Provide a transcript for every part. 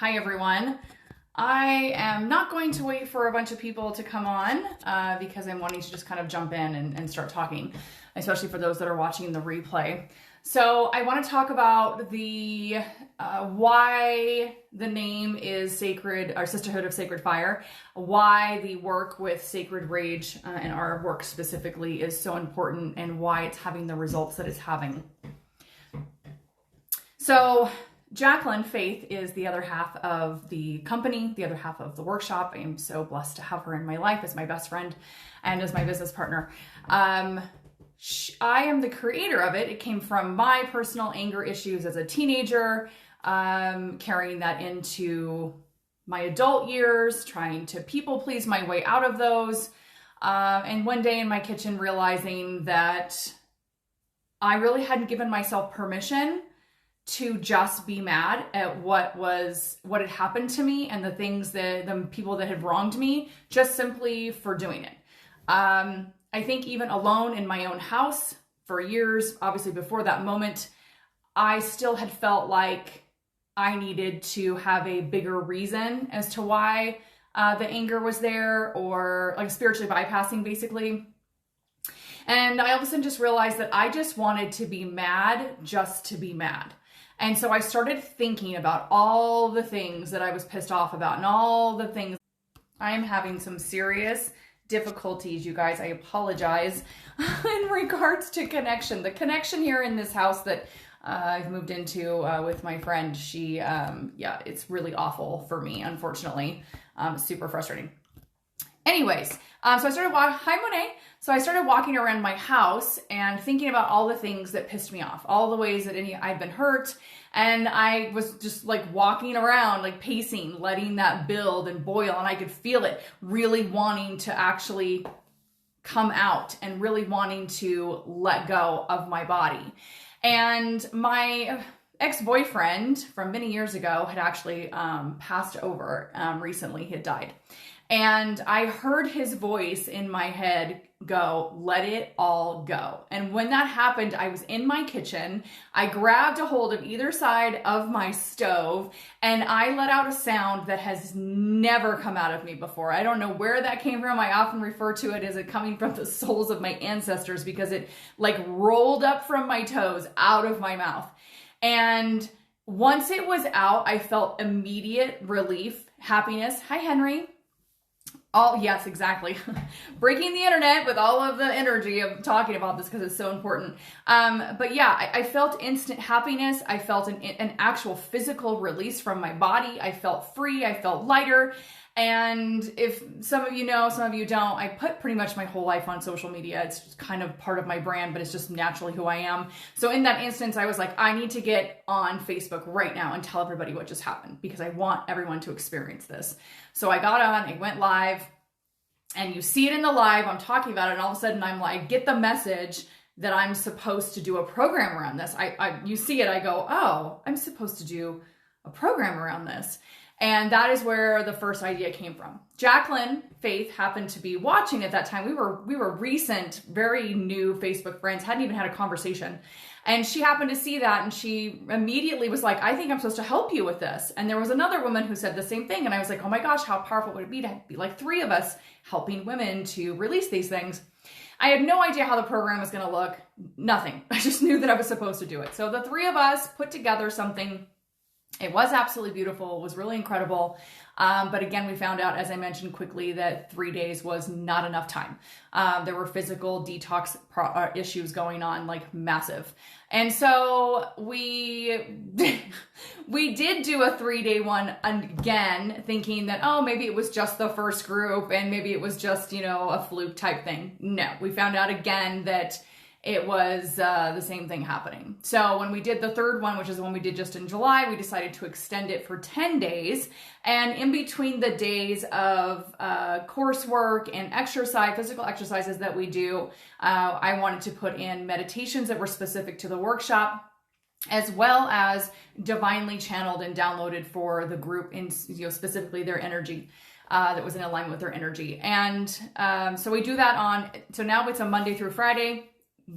Hi everyone. I am not going to wait for a bunch of people to come on because I'm wanting to just kind of jump in and start talking, especially for those that are watching the replay. So I want to talk about the why the name is Sacred, or Sisterhood of Sacred Fire, why the work with Sacred Rage and our work specifically is so important, and why it's having the results that it's having. So Jacqueline, Faith, is the other half of the company, the other half of the workshop. I am so blessed to have her in my life as my best friend and as my business partner. I am the creator of it. It came from my personal anger issues as a teenager, carrying that into my adult years, trying to people please my way out of those. And one day in my kitchen, realizing that I really hadn't given myself permission to just be mad at what had happened to me and the things that the people that had wronged me, just simply for doing it. I think even alone in my own house for years, obviously before that moment, I still had felt like I needed to have a bigger reason as to why the anger was there, or like spiritually bypassing basically. And I all of a sudden just realized that I just wanted to be mad just to be mad. And so I started thinking about all the things that I was pissed off about and all the things. I am having some serious difficulties, you guys. I apologize in regards to connection. The connection here in this house that I've moved into with my friend, she, it's really awful for me, unfortunately. Super frustrating. Anyways, so I started hi Monet. So I started walking around my house and thinking about all the things that pissed me off, all the ways that I'd been hurt. And I was just like walking around, like pacing, letting that build and boil. And I could feel it really wanting to actually come out and really wanting to let go of my body. And my ex-boyfriend from many years ago had actually passed over recently. He had died. And I heard his voice in my head go, let it all go. And when that happened, I was in my kitchen. I grabbed a hold of either side of my stove and I let out a sound that has never come out of me before. I don't know where that came from. I often refer to it as it coming from the souls of my ancestors, because it like rolled up from my toes out of my mouth. And once it was out, I felt immediate relief, happiness. Hi, Henry. Oh, yes, exactly. Breaking the internet with all of the energy of talking about this because it's so important. But yeah, I felt instant happiness. I felt an actual physical release from my body. I felt free. I felt lighter. And if some of you know, some of you don't, I put pretty much my whole life on social media. It's just kind of part of my brand, but it's just naturally who I am. So in that instance, I was like, I need to get on Facebook right now and tell everybody what just happened, because I want everyone to experience this. So I got on, I went live, and you see it in the live, I'm talking about it, and all of a sudden I'm like, get the message that I'm supposed to do a program around this. You see it, I go, oh, I'm supposed to do a program around this. And that is where the first idea came from. Jacqueline, Faith, happened to be watching at that time. We were recent, very new Facebook friends, hadn't even had a conversation. And she happened to see that, and she immediately was like, I think I'm supposed to help you with this. And there was another woman who said the same thing. And I was like, oh my gosh, how powerful would it be to be like three of us helping women to release these things? I had no idea how the program was going to look. Nothing. I just knew that I was supposed to do it. So the three of us put together something. It was absolutely beautiful. It was really incredible. But again, we found out, as I mentioned quickly, that 3 days was not enough time. There were physical detox issues going on, like massive. And so we did do a 3-day one again, thinking that, oh, maybe it was just the first group and maybe it was just, a fluke type thing. No, we found out again that it was the same thing happening. So when we did the third one, which is the one we did just in July, we decided to extend it for 10 days. And in between the days of coursework and exercise, physical exercises that we do, I wanted to put in meditations that were specific to the workshop, as well as divinely channeled and downloaded for the group in specifically their energy. That was in alignment with their energy. And so we do that so now it's a Monday through Friday.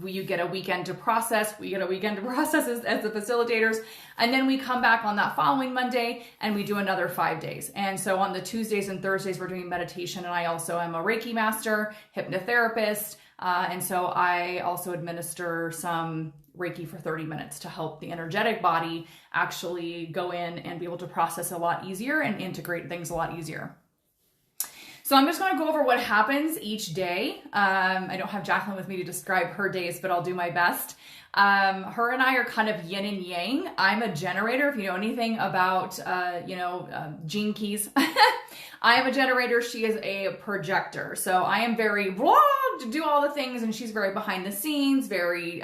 You get a weekend to process. We get a weekend to process as the facilitators. And then we come back on that following Monday and we do another 5 days. And so on the Tuesdays and Thursdays, we're doing meditation. And I also am a Reiki master, hypnotherapist. And so I also administer some Reiki for 30 minutes to help the energetic body actually go in and be able to process a lot easier and integrate things a lot easier. So I'm just going to go over what happens each day. I don't have Jacqueline with me to describe her days, but I'll do my best. Her and I are kind of yin and yang. I'm a generator. If you know anything about, gene keys, I am a generator. She is a projector. So I am very blah, to do all the things, and she's very behind the scenes, very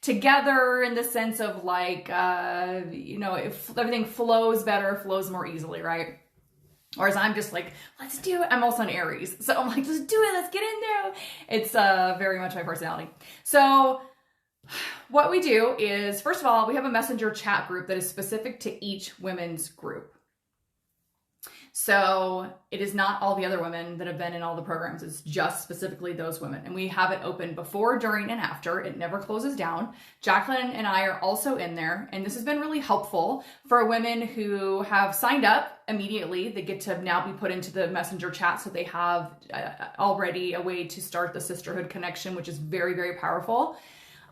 together in the sense of like, if everything flows better, flows more easily, right? Whereas I'm just like, let's do it. I'm also an Aries. So I'm like, just do it. Let's get in there. It's very much my personality. So what we do is, first of all, we have a messenger chat group that is specific to each women's group. So it is not all the other women that have been in all the programs. It's just specifically those women. And we have it open before, during, and after. It never closes down. Jacqueline and I are also in there. And this has been really helpful for women who have signed up immediately. They get to now be put into the messenger chat. So they have already a way to start the sisterhood connection, which is very, very powerful.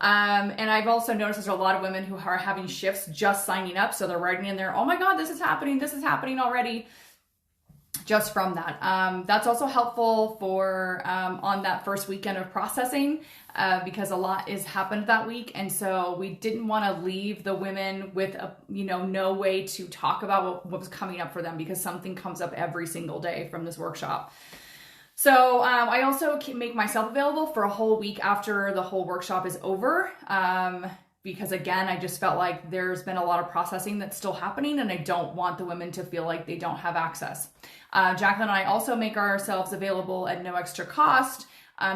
And I've also noticed there's a lot of women who are having shifts just signing up. So they're writing in there, oh my God, this is happening already. Just from that. That's also helpful for on that first weekend of processing because a lot has happened that week. And so we didn't want to leave the women with no way to talk about what was coming up for them, because something comes up every single day from this workshop. So I also can make myself available for a whole week after the whole workshop is over. Because again, I just felt like there's been a lot of processing that's still happening, and I don't want the women to feel like they don't have access. Jacqueline and I also make ourselves available at no extra cost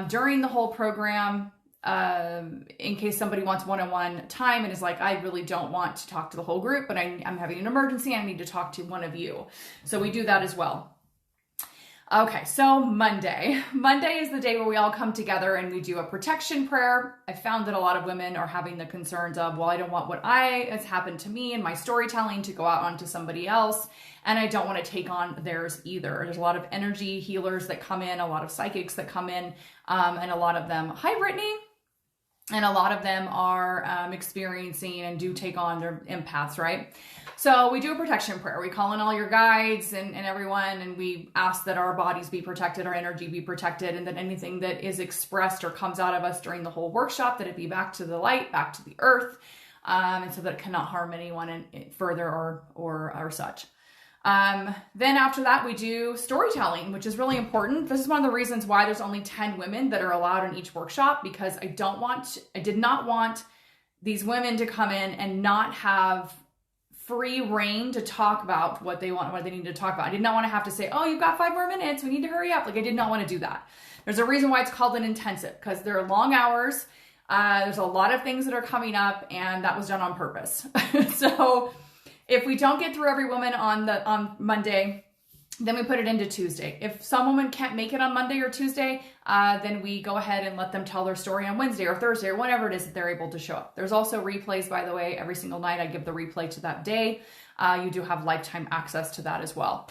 during the whole program in case somebody wants one-on-one time and is like, I really don't want to talk to the whole group, but I'm having an emergency. I need to talk to one of you. So we do that as well. Okay, so Monday. Monday is the day where we all come together and we do a protection prayer. I found that a lot of women are having the concerns of, well, I don't want what has happened to me and my storytelling to go out onto somebody else, and I don't want to take on theirs either. There's a lot of energy healers that come in, a lot of psychics that come in, and a lot of them, hi Brittany, and a lot of them are experiencing and do take on their empaths, right? So we do a protection prayer. We call in all your guides and everyone, and we ask that our bodies be protected, our energy be protected, and that anything that is expressed or comes out of us during the whole workshop, that it be back to the light, back to the earth, and so that it cannot harm anyone further or such. Then after that, we do storytelling, which is really important. This is one of the reasons why there's only 10 women that are allowed in each workshop, because I did not want these women to come in and not have free reign to talk about what they need to talk about. I did not want to have to say, oh, you've got 5 more minutes, we need to hurry up. Like, I did not want to do that. There's a reason why it's called an intensive, because there are long hours. There's a lot of things that are coming up, and that was done on purpose. So if we don't get through every woman on Monday, then we put it into Tuesday. If some woman can't make it on Monday or Tuesday, then we go ahead and let them tell their story on Wednesday or Thursday or whenever it is that they're able to show up. There's also replays, by the way. Every single night I give the replay to that day. You do have lifetime access to that as well.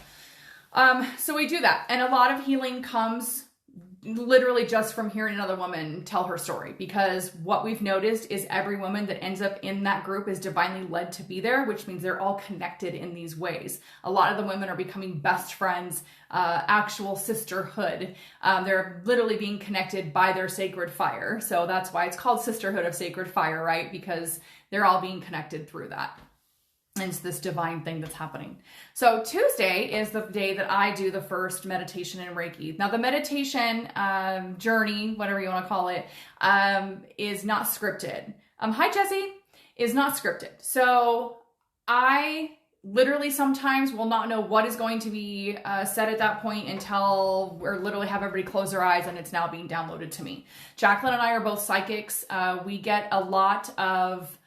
So we do that. And a lot of healing comes literally just from hearing another woman tell her story, because what we've noticed is every woman that ends up in that group is divinely led to be there, which means they're all connected in these ways. A lot of the women are becoming best friends, actual sisterhood. They're literally being connected by their sacred fire. So that's why it's called Sisterhood of Sacred Fire, right? Because they're all being connected through that. And it's this divine thing that's happening. So Tuesday is the day that I do the first meditation in Reiki. Now the meditation journey, whatever you want to call it, is not scripted. Hi Jesse, is not scripted. So I literally sometimes will not know what is going to be said at that point until we're literally have everybody close their eyes and it's now being downloaded to me. Jacqueline and I are both psychics. We get a lot of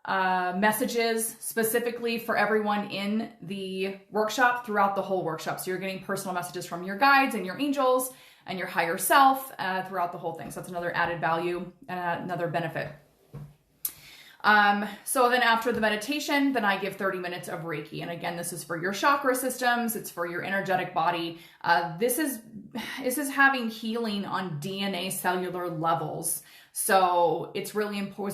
messages specifically for everyone in the workshop throughout the whole workshop. So you're getting personal messages from your guides and your angels and your higher self throughout the whole thing. So that's another added value, another benefit. So then after the meditation, then I give 30 minutes of Reiki. And again, this is for your chakra systems. It's for your energetic body. This is having healing on DNA cellular levels. So it was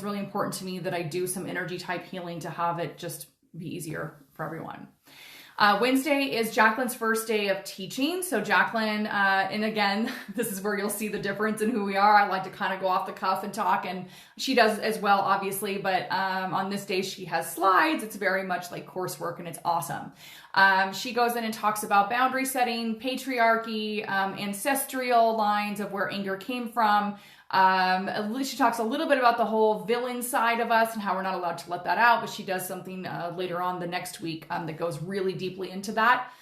really important to me that I do some energy type healing to have it just be easier for everyone. Wednesday is Jacqueline's first day of teaching. So Jacqueline, and again, this is where you'll see the difference in who we are. I like to kind of go off the cuff and talk, and she does as well, obviously. But on this day, she has slides. It's very much like coursework, and it's awesome. She goes in and talks about boundary setting, patriarchy, ancestral lines of where anger came from. She talks a little bit about the whole villain side of us and how we're not allowed to let that out, but she does something later on the next week that goes really deeply into that.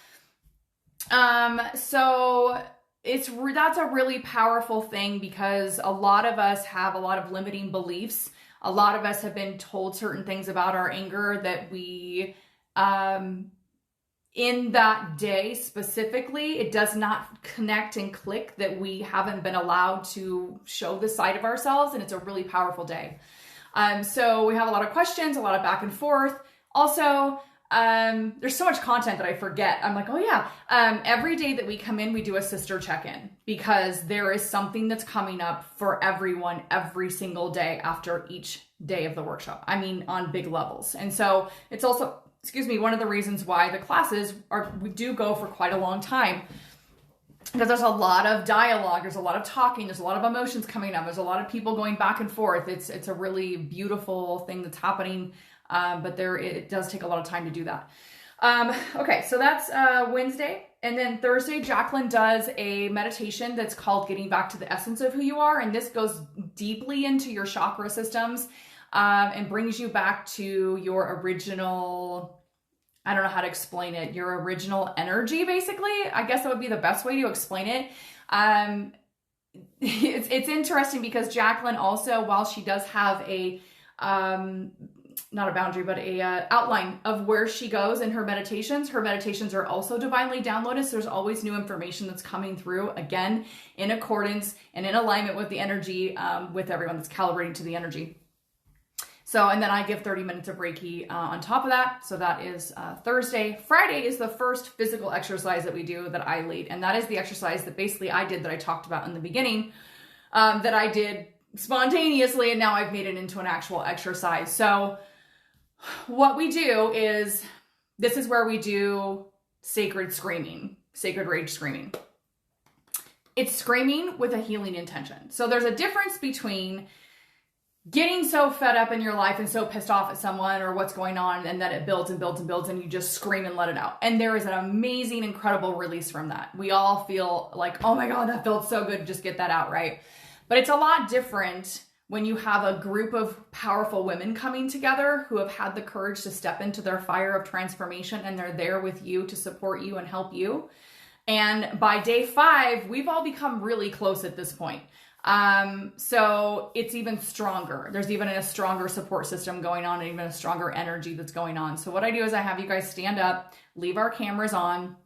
So that's a really powerful thing, because a lot of us have a lot of limiting beliefs. A lot of us have been told certain things about our anger that we, in that day specifically, it does not connect and click, that we haven't been allowed to show this side of ourselves, and it's a really powerful day. So we have a lot of questions, a lot of back and forth. Also, there's so much content that I forget. I'm like, oh yeah. Every day that we come in, we do a sister check-in, because there is something that's coming up for everyone every single day after each day of the workshop. I mean, on big levels. And so it's also, one of the reasons why the classes we do go for quite a long time, because there's a lot of dialogue, there's a lot of talking, there's a lot of emotions coming up, there's a lot of people going back and forth. It's a really beautiful thing that's happening, but it does take a lot of time to do that. Okay, so that's Wednesday. And then Thursday, Jacqueline does a meditation that's called Getting Back to the Essence of Who You Are. And this goes deeply into your chakra systems, and brings you back to your original, I don't know how to explain it, your original energy, basically. I guess that would be the best way to explain it. It's interesting because Jacqueline also, while she does have a, not a boundary, but a outline of where she goes in her meditations are also divinely downloaded. So there's always new information that's coming through, again, in accordance and in alignment with the energy, with everyone that's calibrating to the energy. So, and then I give 30 minutes of Reiki on top of that. So that is Thursday. Friday is the first physical exercise that we do that I lead. And that is the exercise that basically I did, that I talked about in the beginning, that I did spontaneously, and now I've made it into an actual exercise. So what we do is, this is where we do sacred screaming, sacred rage screaming. It's screaming with a healing intention. So there's a difference between getting so fed up in your life and so pissed off at someone or what's going on, and that it builds and builds and builds, and you just scream and let it out. And there is an amazing, incredible release from that. We all feel like, oh my God, that felt so good, just get that out, right? But it's a lot different when you have a group of powerful women coming together who have had the courage to step into their fire of transformation, and they're there with you to support you and help you. And by day 5, we've all become really close at this point. So it's even stronger. There's even a stronger support system going on, and even a stronger energy that's going on. So what I do is I have you guys stand up, leave our cameras on.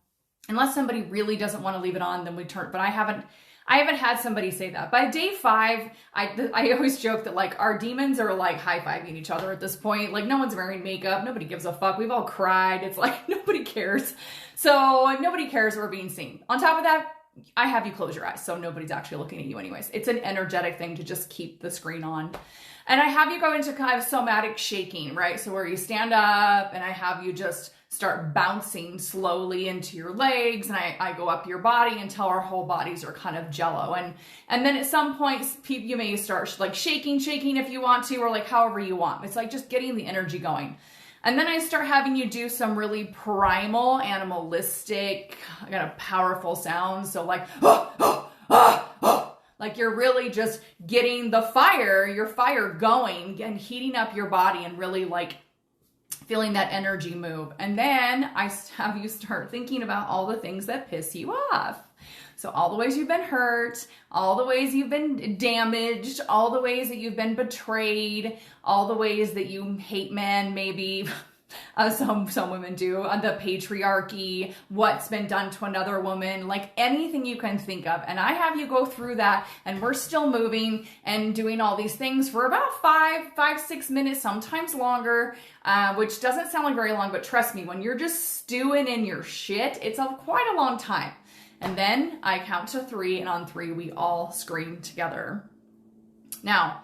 Unless somebody really doesn't want to leave it on, then we turn, but I haven't had somebody say that. By day 5, I always joke that like our demons are like high-fiving each other at this point. Like no one's wearing makeup. Nobody gives a fuck. We've all cried. It's like nobody cares. So nobody cares we're being seen. On top of that, I have you close your eyes, so nobody's actually looking at you anyways. It's an energetic thing to just keep the screen on. And I have you go into kind of somatic shaking, right? So where you stand up, and I have you just start bouncing slowly into your legs, and I go up your body until our whole bodies are kind of jello. And then at some points, you may start like shaking if you want to, or like however you want. It's like just getting the energy going. And then I start having you do some really primal, animalistic, kind of powerful sounds. So like, like you're really just getting your fire going and heating up your body and really like feeling that energy move. And then I have you start thinking about all the things that piss you off. So all the ways you've been hurt, all the ways you've been damaged, all the ways that you've been betrayed, all the ways that you hate men, maybe. Some women do, on the patriarchy, what's been done to another woman, like anything you can think of. And I have you go through that, and we're still moving and doing all these things for about 6 minutes, sometimes longer, which doesn't sound like very long, but trust me, when you're just stewing in your shit, it's quite a long time. And then I count to 3, and on 3, we all scream together. Now,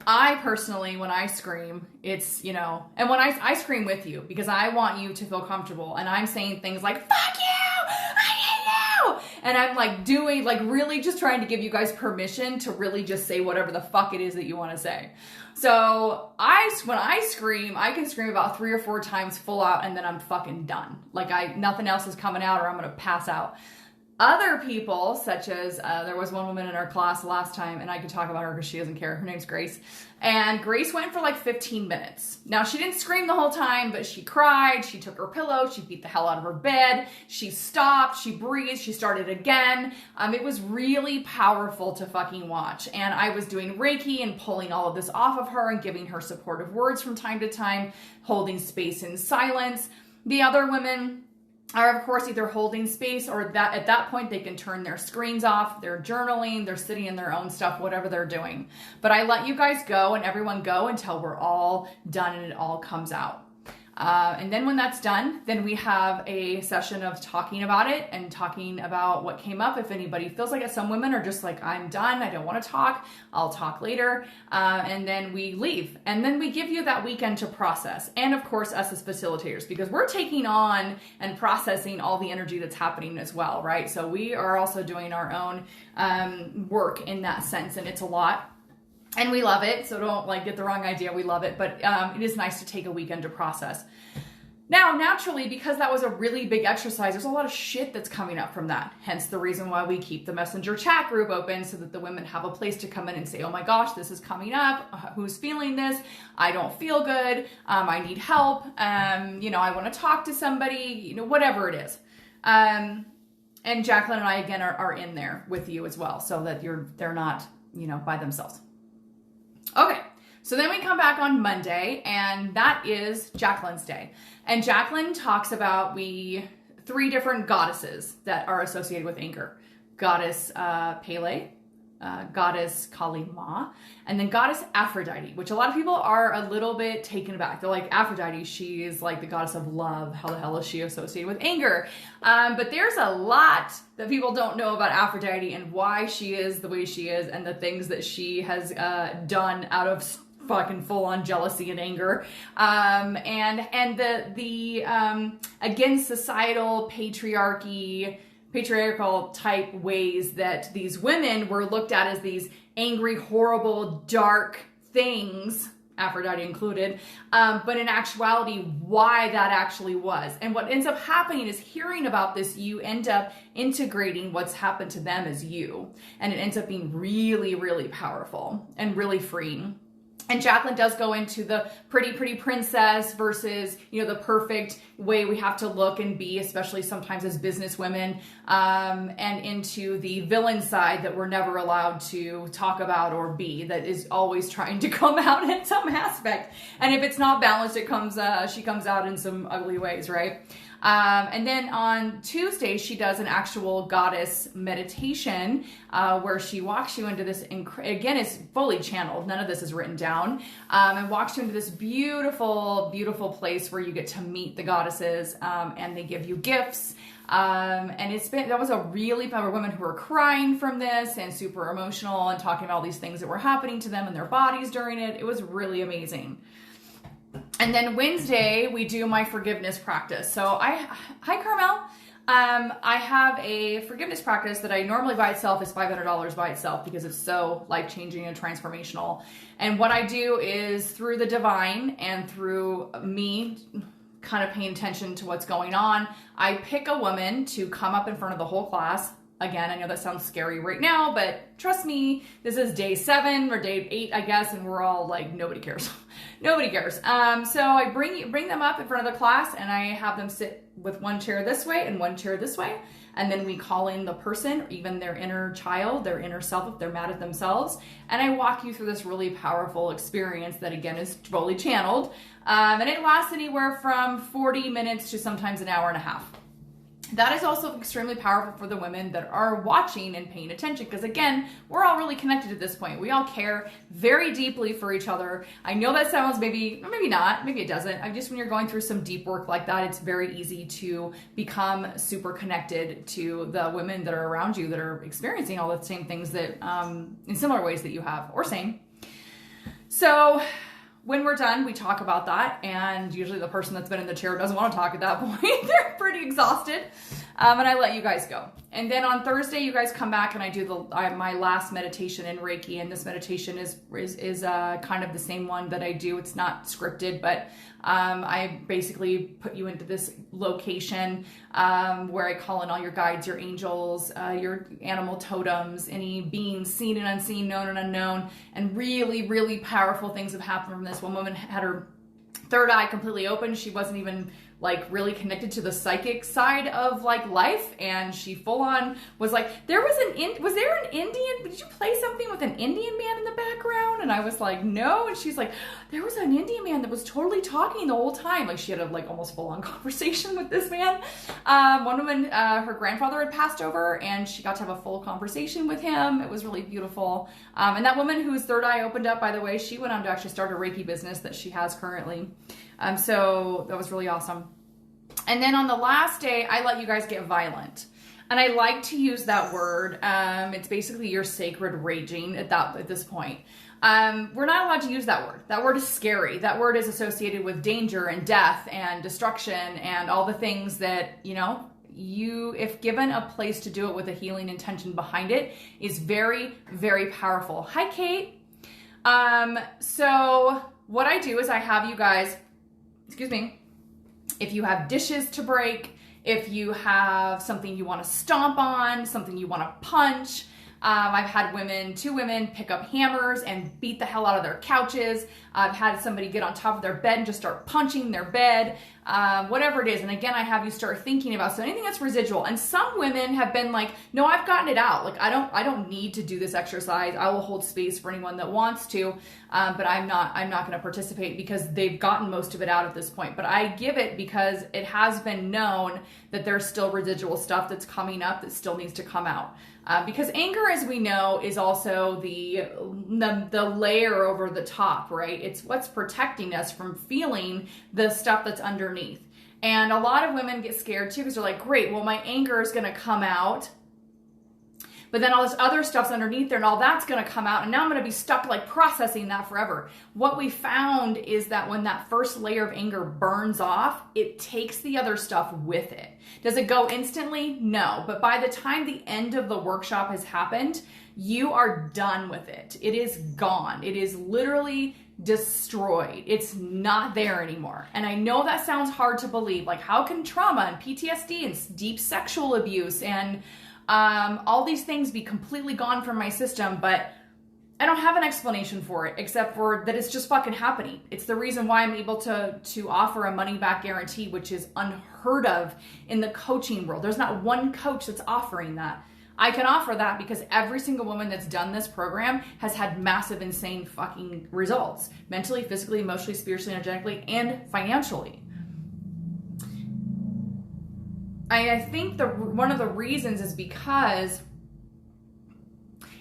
I personally, when I scream, it's, and when I scream with you, because I want you to feel comfortable, and I'm saying things like, fuck you, I hate you, and I'm really just trying to give you guys permission to really just say whatever the fuck it is that you want to say. So when I scream, I can scream about 3 or 4 times full out, and then I'm fucking done. Nothing else is coming out, or I'm going to pass out. Other people, such as, there was one woman in our class last time, and I could talk about her because she doesn't care. Her name's Grace. And Grace went for 15 minutes. Now, she didn't scream the whole time, but she cried. She took her pillow. She beat the hell out of her bed. She stopped. She breathed. She started again. It was really powerful to fucking watch. And I was doing Reiki and pulling all of this off of her and giving her supportive words from time to time, holding space in silence. The other women are, of course, either holding space, or that at that point they can turn their screens off, they're journaling, they're sitting in their own stuff, whatever they're doing. But I let you guys go, and everyone go until we're all done and it all comes out. And then when that's done, then we have a session of talking about it and talking about what came up. If anybody feels like it, some women are just like, I'm done, I don't want to talk, I'll talk later. And then we leave. And then we give you that weekend to process. And of course, us as facilitators, because we're taking on and processing all the energy that's happening as well, right? So we are also doing our own work in that sense, and it's a lot. And we love it, so don't get the wrong idea. We love it, but it is nice to take a weekend to process. Now, naturally, because that was a really big exercise, there's a lot of shit that's coming up from that. Hence the reason why we keep the messenger chat group open, so that the women have a place to come in and say, oh my gosh, this is coming up. Who's feeling this? I don't feel good. I need help. I want to talk to somebody, whatever it is. And Jacqueline and I, again, are in there with you as well, so that they're not, by themselves. Okay, so then we come back on Monday, and that is Jacqueline's day. And Jacqueline talks about 3 different goddesses that are associated with anger. Goddess Pele, goddess Kali Ma, and then goddess Aphrodite, which a lot of people are a little bit taken aback. They're like, Aphrodite, she is like the goddess of love. How the hell is she associated with anger? But there's a lot that people don't know about Aphrodite and why she is the way she is, and the things that she has done out of fucking full-on jealousy and anger, and the again, societal patriarchal type ways that these women were looked at as these angry, horrible, dark things, Aphrodite included, but in actuality, why that actually was. And what ends up happening is, hearing about this, you end up integrating what's happened to them as you, and it ends up being really, really powerful and really freeing. And Jacqueline does go into the pretty princess versus, the perfect way we have to look and be, especially sometimes as business women, and into the villain side that we're never allowed to talk about or be, that is always trying to come out in some aspect. And if it's not balanced, she comes out in some ugly ways, right? And then on Tuesday, she does an actual goddess meditation, where she walks you into this, again, it's fully channeled. None of this is written down, and walks you into this beautiful, beautiful place where you get to meet the goddesses, and they give you gifts. And that was a really powerful women who were crying from this and super emotional and talking about all these things that were happening to them and their bodies during it. It was really amazing. And then Wednesday, we do my forgiveness practice. So hi Carmel. I have a forgiveness practice that I normally by itself is $500 by itself, because it's so life-changing and transformational. And what I do is, through the divine and through me kind of paying attention to what's going on, I pick a woman to come up in front of the whole class, Again, I know that sounds scary right now, but trust me, this is day 7 or day 8, I guess, and we're all like, nobody cares. Nobody cares. So I bring them up in front of the class, and I have them sit with one chair this way and one chair this way. And then we call in the person, or even their inner child, their inner self, if they're mad at themselves. And I walk you through this really powerful experience that, again, is fully channeled. And it lasts anywhere from 40 minutes to sometimes an hour and a half. That is also extremely powerful for the women that are watching and paying attention, because again, we're all really connected at this point. We all care very deeply for each other. I know that sounds maybe not, maybe it doesn't. I just, when you're going through some deep work like that, it's very easy to become super connected to the women that are around you that are experiencing all the same things that, in similar ways that you have, or same. So when we're done, we talk about that, and usually the person that's been in the chair doesn't want to talk at that point. They're pretty exhausted, and I let you guys go. And then on Thursday, you guys come back, and I do my last meditation in Reiki, and this meditation is kind of the same one that I do. It's not scripted, but I basically put you into this location where I call in all your guides, your angels, your animal totems, any beings seen and unseen, known and unknown, and really, really powerful things have happened from this. One woman had her third eye completely open. She wasn't even like really connected to the psychic side of like life, and she full on was like, was there an Indian, did you play something with an Indian man in the background? And I was like, no. And she's like, there was an Indian man that was totally talking the whole time. Like, she had a like almost full on conversation with this man. One woman, her grandfather had passed over, and she got to have a full conversation with him. It was really beautiful. And that woman whose third eye opened up, by the way, she went on to actually start a Reiki business that she has currently. So that was really awesome. And then on the last day, I let you guys get violent. And I like to use that word. It's basically your sacred raging at this point. We're not allowed to use that word. That word is scary. That word is associated with danger and death and destruction and all the things that, you, if given a place to do it with a healing intention behind it, is very, very powerful. Hi, Kate. So what I do is I have you guys, if you have dishes to break, if you have something you want to stomp on, something you want to punch. I've had two women pick up hammers and beat the hell out of their couches. I've had somebody get on top of their bed and just start punching their bed, whatever it is. And again, I have you start thinking about, so anything that's residual. And some women have been like, no, I've gotten it out. Like, I don't need to do this exercise. I will hold space for anyone that wants to, but I'm not going to participate because they've gotten most of it out at this point. But I give it because it has been known that there's still residual stuff that's coming up that still needs to come out. Because anger, as we know, is also the layer over the top, right? It's what's protecting us from feeling the stuff that's underneath. And a lot of women get scared too because they're like, great, well, my anger is going to come out, but then all this other stuff's underneath there and all that's going to come out, and now I'm going to be stuck like processing that forever. What we found is that when that first layer of anger burns off, it takes the other stuff with it. Does it go instantly? No. But by the time the end of the workshop has happened, you are done with it. It is gone. It is literally destroyed. It's not there anymore. And I know that sounds hard to believe. Like, how can trauma and PTSD and deep sexual abuse and all these things be completely gone from my system? But I don't have an explanation for it except for that it's just fucking happening. It's the reason why I'm able to offer a money back guarantee, which is unheard of in the coaching world. There's not one coach that's offering that. I can offer that because every single woman that's done this program has had massive, insane fucking results. Mentally, physically, emotionally, spiritually, energetically, and financially. I think one of the reasons is because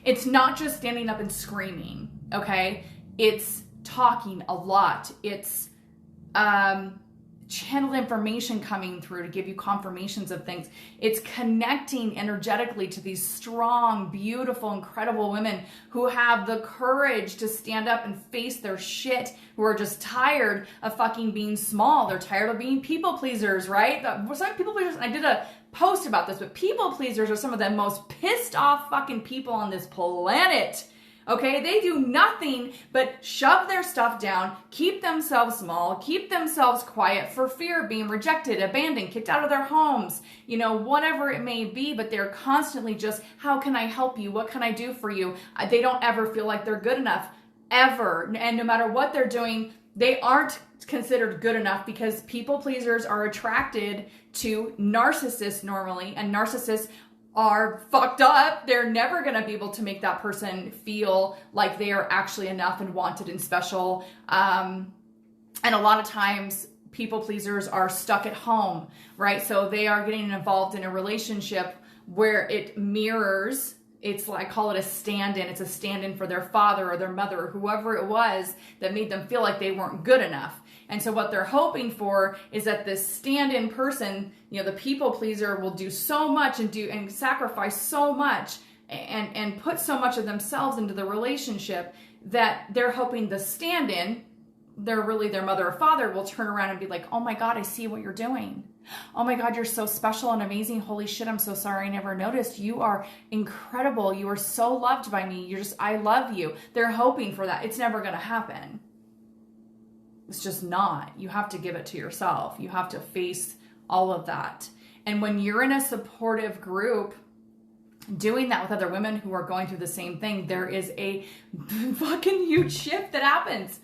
it's not just standing up and screaming, okay? It's talking a lot. It's channeled information coming through to give you confirmations of things. It's connecting energetically to these strong, beautiful, incredible women who have the courage to stand up and face their shit, who are just tired of fucking being small. They're tired of being people pleasers, right? Some people pleasers, and I did a post about this, but people pleasers are some of the most pissed off fucking people on this planet. Okay, they do nothing but shove their stuff down, keep themselves small, keep themselves quiet for fear of being rejected, abandoned, kicked out of their homes, you know, whatever it may be, but they're constantly just, how can I help you? What can I do for you? They don't ever feel like they're good enough, ever. And no matter what they're doing, they aren't considered good enough because people pleasers are attracted to narcissists normally, and narcissists are fucked up. They're never going to be able to make that person feel like they are actually enough and wanted and special. And a lot of times people pleasers are stuck at home, right? So they are getting involved in a relationship where it mirrors, it's like, I call it a stand-in. It's a stand-in for their father or their mother or whoever it was that made them feel like they weren't good enough. And so what they're hoping for is that this stand-in person, you know, the people pleaser, will do so much and sacrifice so much and put so much of themselves into the relationship that they're hoping the stand-in, they're really their mother or father, will turn around and be like, oh my God, I see what you're doing. Oh my God, you're so special and amazing. Holy shit, I'm so sorry I never noticed. You are incredible. You are so loved by me. I love you. They're hoping for that. It's never going to happen. It's just not. You have to give it to yourself. You have to face all of that. And when you're in a supportive group doing that with other women who are going through the same thing, there is a fucking huge shift that happens.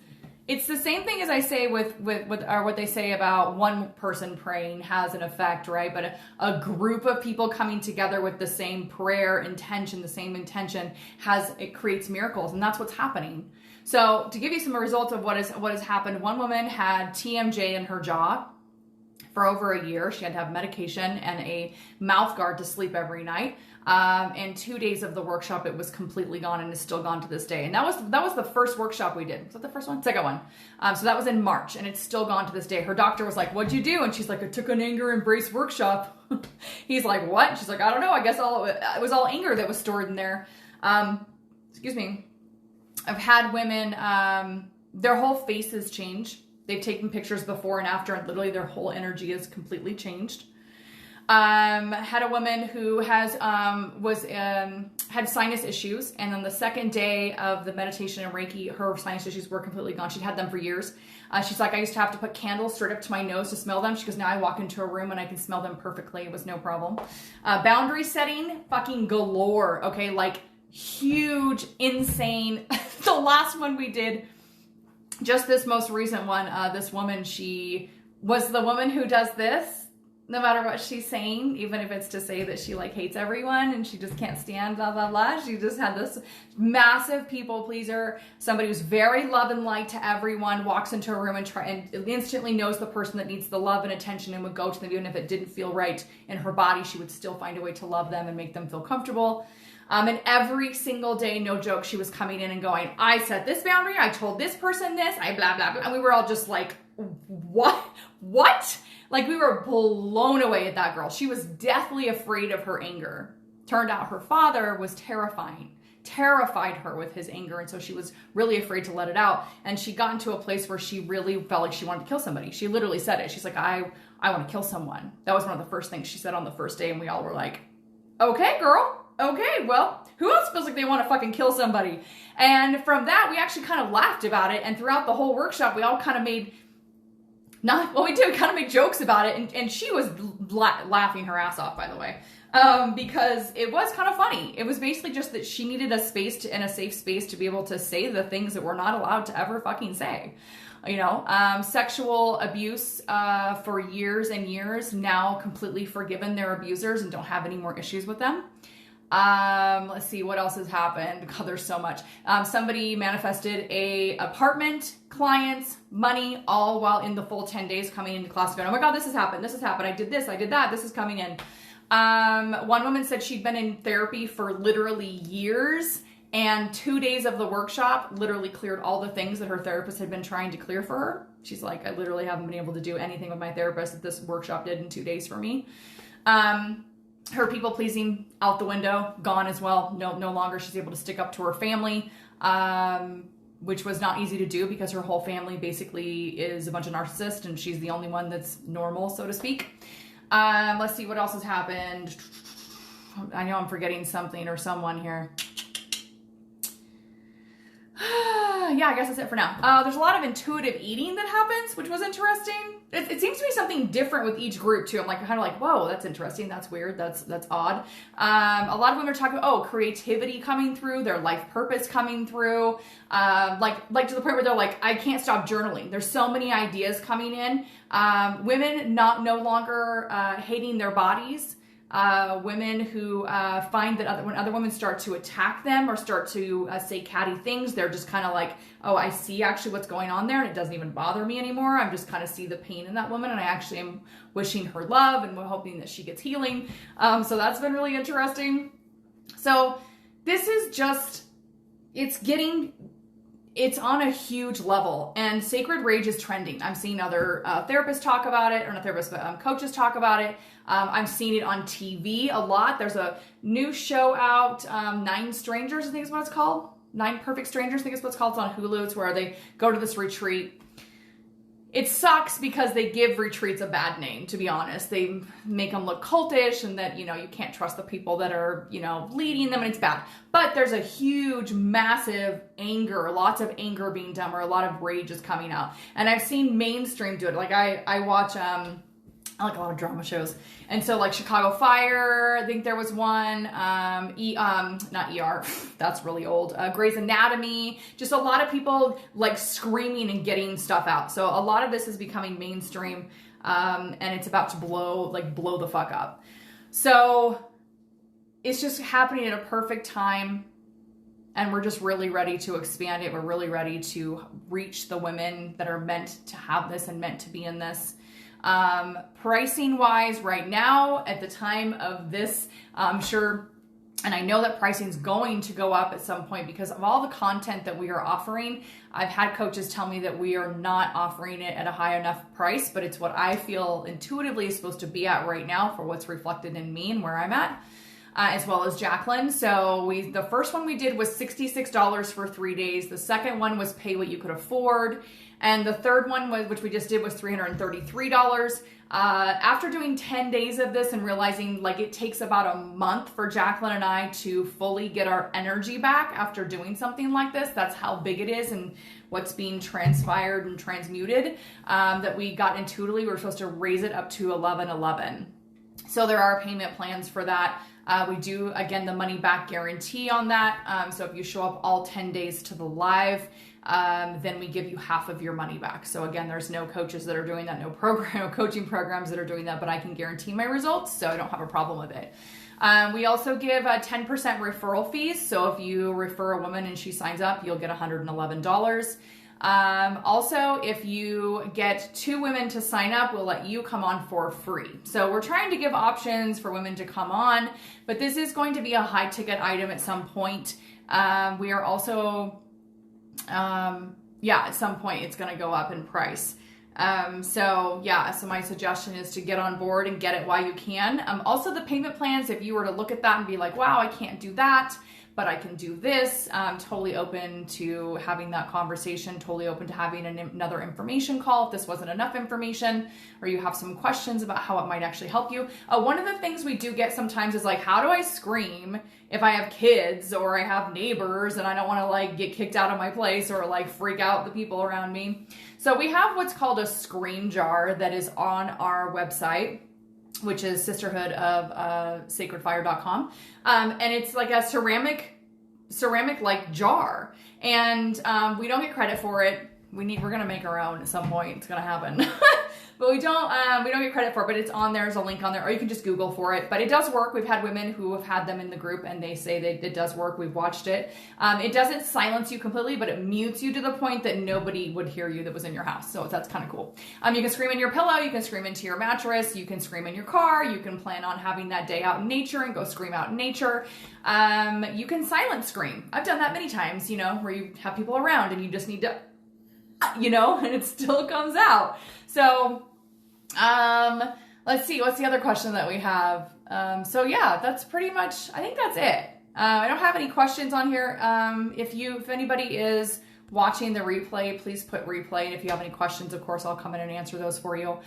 It's the same thing as I say with or what they say about one person praying has an effect, right? But a group of people coming together with the same prayer intention, the same intention, it creates miracles, and that's what's happening. So to give you some results of what has happened, one woman had TMJ in her jaw for over a year. She had to have medication and a mouth guard to sleep every night. And 2 days of the workshop, it was completely gone and is still gone to this day. And that was the first workshop we did. Was that the first one? Second one. So that was in March, and it's still gone to this day. Her doctor was like, what'd you do? And she's like, I took an anger embrace workshop. He's like, what? And she's like, I don't know. I guess it was all anger that was stored in there. Excuse me. I've had women, their whole faces change. They've taken pictures before and after, and literally their whole energy is completely changed. Had a woman who had sinus issues, and on the second day of the meditation and Reiki, her sinus issues were completely gone. She'd had them for years. She's like, I used to have to put candles straight up to my nose to smell them. She goes, now I walk into a room and I can smell them perfectly. It was no problem. Boundary setting, fucking galore. Okay, like huge, insane. The last one we did, just this most recent one, this woman, she was the woman who does this. No matter what she's saying, even if it's to say that she like hates everyone and she just can't stand blah, blah, blah. She just had this massive people pleaser. Somebody who's very love and light to everyone, walks into a room and instantly knows the person that needs the love and attention and would go to them. Even if it didn't feel right in her body, she would still find a way to love them and make them feel comfortable. And every single day, no joke, she was coming in and going, I set this boundary. I told this person this, I blah, blah, blah. And we were all just like, what? Like, we were blown away at that girl. She was deathly afraid of her anger. Turned out her father was terrified her with his anger. And so she was really afraid to let it out. And she got into a place where she really felt like she wanted to kill somebody. She literally said it. She's like, I want to kill someone. That was one of the first things she said on the first day. And we all were like, okay, girl. Okay, well, who else feels like they want to fucking kill somebody? And from that, we actually kind of laughed about it. And throughout the whole workshop, we all kind of made... we kind of made jokes about it, and she was laughing her ass off, by the way, because it was kind of funny. It was basically just that she needed a space and a safe space to be able to say the things that we're not allowed to ever fucking say. You know, sexual abuse for years and years, now completely forgiven their abusers and don't have any more issues with them. Let's see what else has happened. God, there's so much. Somebody manifested a apartment, clients, money, all while in the full 10 days coming into class going, oh my God, this has happened. I did this, I did that. This is coming in. One woman said she'd been in therapy for literally years, and 2 days of the workshop literally cleared all the things that her therapist had been trying to clear for her. She's like, I literally haven't been able to do anything with my therapist that this workshop did in 2 days for me. Her people pleasing out the window, gone as well. No longer. She's able to stick up to her family, which was not easy to do because her whole family basically is a bunch of narcissists and she's the only one that's normal, so to speak. Let's see what else has happened. I know I'm forgetting something or someone here. yeah, I guess that's it for now. There's a lot of intuitive eating that happens, which was interesting. It seems to be something different with each group too. I'm like kind of like, whoa, that's interesting. That's weird. That's odd. A lot of women are talking about, creativity coming through, their life purpose coming through. Like to the point where they're like, I can't stop journaling. There's so many ideas coming in. Women no longer hating their bodies. Women who find that when other women start to attack them or start to say catty things, they're just kind of like, oh, I see actually what's going on there, and it doesn't even bother me anymore. I'm just kind of see the pain in that woman, and I actually am wishing her love and hoping that she gets healing. So that's been really interesting. So this is just, it's on a huge level, and sacred rage is trending. I'm seeing other therapists talk about it, or not therapists, but coaches talk about it. I'm seeing it on TV a lot. There's a new show out, 9 Strangers, I think is what it's called. 9 Perfect Strangers, I think is what it's called. It's on Hulu. It's where they go to this retreat. It sucks because they give retreats a bad name, to be honest. They make them look cultish, and that, you can't trust the people that are, leading them, and it's bad. But there's a huge, massive anger, lots of anger being done, or a lot of rage is coming out. And I've seen mainstream do it. Like I watch, I like a lot of drama shows. And so like Chicago Fire, I think there was one, not ER, that's really old, Grey's Anatomy, just a lot of people like screaming and getting stuff out. So a lot of this is becoming mainstream, and it's about to blow the fuck up. So it's just happening at a perfect time, and we're just really ready to expand it. We're really ready to reach the women that are meant to have this and meant to be in this. Pricing wise right now at the time of this, I'm sure, and I know that pricing is going to go up at some point because of all the content that we are offering. I've had coaches tell me that we are not offering it at a high enough price, but it's what I feel intuitively is supposed to be at right now for what's reflected in me and where I'm at. As well as Jacqueline. So the first one we did was $66 for 3 days. The second one was pay what you could afford. And the third one, which we just did, was $333. After doing 10 days of this and realizing like it takes about a month for Jacqueline and I to fully get our energy back after doing something like this, that's how big it is and what's being transpired and transmuted, that we got intuitively, we were supposed to raise it up to $11.11. So there are payment plans for that. We do, again, the money back guarantee on that. So if you show up all 10 days to the live, then we give you half of your money back. So again, there's no coaches that are doing that, no coaching programs that are doing that, but I can guarantee my results, so I don't have a problem with it. We also give 10% referral fees. So if you refer a woman and she signs up, you'll get $111. Also, if you get 2 women to sign up, we'll let you come on for free. So we're trying to give options for women to come on, but this is going to be a high ticket item at some point. We are also, at some point it's going to go up in price. So my suggestion is to get on board and get it while you can. Also the payment plans, if you were to look at that and be like, wow, I can't do that, but I can do this. I'm totally open to having that conversation, totally open to having another information call if this wasn't enough information, or you have some questions about how it might actually help you. One of the things we do get sometimes is like, how do I scream if I have kids or I have neighbors and I don't want to like get kicked out of my place or like freak out the people around me? So we have what's called a scream jar that is on our website, which is SISTERHOOD of SacredFire.com. And it's like a ceramic like jar. And we don't get credit for it. We're going to make our own at some point. It's going to happen. But we don't get credit for it, but it's on there. There's a link on there, or you can just Google for it. But it does work. We've had women who have had them in the group and they say that it does work. We've watched it. It doesn't silence you completely, but it mutes you to the point that nobody would hear you that was in your house. So that's kind of cool. You can scream in your pillow. You can scream into your mattress. You can scream in your car. You can plan on having that day out in nature and go scream out in nature. You can silent scream. I've done that many times, where you have people around and you just need to, and it still comes out. So, let's see, what's the other question that we have? That's pretty much, I think that's it. I don't have any questions on here. If anybody is watching the replay, please put replay. And if you have any questions, of course, I'll come in and answer those for you.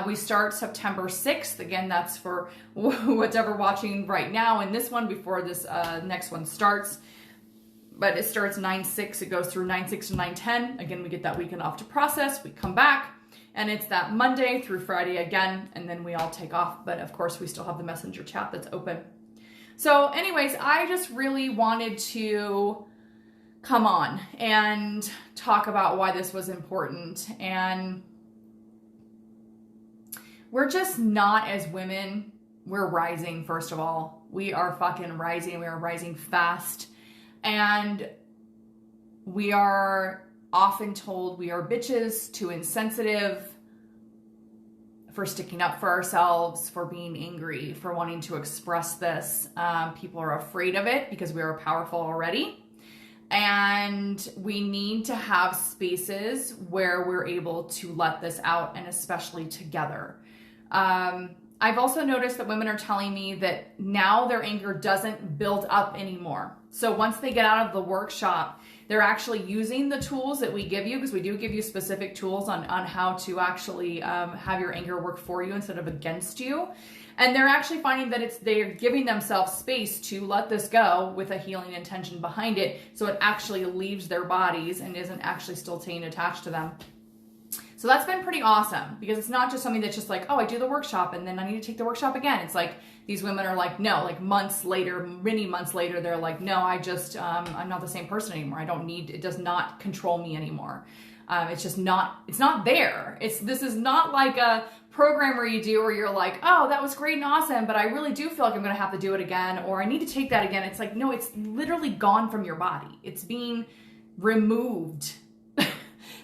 We start September 6th. Again, that's for whatever watching right now. And this one before this next one starts. but it starts 9/6. It goes through 9/6 to 9/10. Again, we get that weekend off to process. We come back, and it's that Monday through Friday again, and then we all take off. But of course, we still have the messenger chat that's open. So anyways, I just really wanted to come on and talk about why this was important. And we're just not, as women, we're rising, first of all. We are fucking rising. We are rising fast. And we are often told we are bitches, too insensitive, for sticking up for ourselves, for being angry, for wanting to express this. People are afraid of it because we are powerful already. And we need to have spaces where we're able to let this out, and especially together. I've also noticed that women are telling me that now their anger doesn't build up anymore. So once they get out of the workshop, they're actually using the tools that we give you, because we do give you specific tools on how to actually have your anger work for you instead of against you. And they're actually finding that they're giving themselves space to let this go with a healing intention behind it, so it actually leaves their bodies and isn't actually still staying attached to them. So that's been pretty awesome, because it's not just something that's just like, oh, I do the workshop and then I need to take the workshop again. It's like these women are like, no, like months later, many months later, they're like, no, I just, I'm not the same person anymore. It does not control me anymore. It's just not, it's not there. This is not like a program where you're like, oh, that was great and awesome, but I really do feel like I'm going to have to do it again, or I need to take that again. It's like, no, it's literally gone from your body. It's being removed.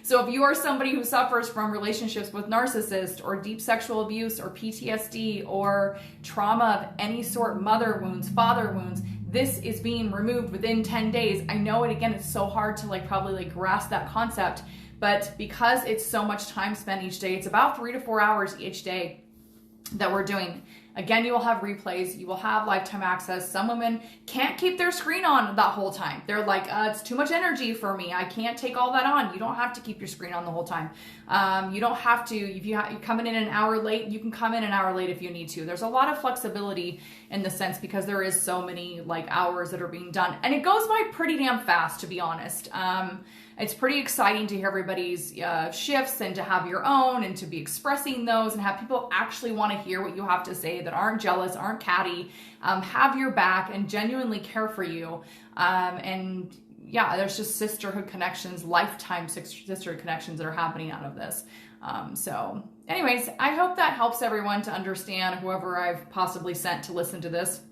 So if you are somebody who suffers from relationships with narcissists, or deep sexual abuse, or PTSD, or trauma of any sort, mother wounds, father wounds, this is being removed within 10 days. I know it, again, it's so hard to probably grasp that concept, but because it's so much time spent each day, it's about 3 to 4 hours each day that we're doing. Again, you will have replays, you will have lifetime access. Some women can't keep their screen on that whole time. They're like, it's too much energy for me. I can't take all that on. You don't have to keep your screen on the whole time. You don't have to, if you're coming in an hour late, you can come in an hour late if you need to. There's a lot of flexibility in the sense, because there is so many hours that are being done. And it goes by pretty damn fast, to be honest. It's pretty exciting to hear everybody's shifts, and to have your own, and to be expressing those, and have people actually want to hear what you have to say, that aren't jealous, aren't catty, have your back, and genuinely care for you. And yeah, there's just sisterhood connections, lifetime sisterhood connections that are happening out of this. So anyways, I hope that helps everyone to understand, whoever I've possibly sent to listen to this.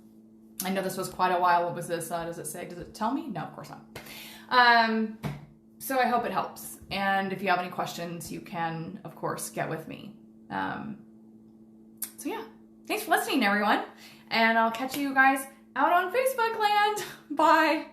I know this was quite a while. What was this? Does it tell me? No, of course not. So I hope it helps. And if you have any questions, you can, of course, get with me. So yeah, thanks for listening, everyone. And I'll catch you guys out on Facebook land. Bye.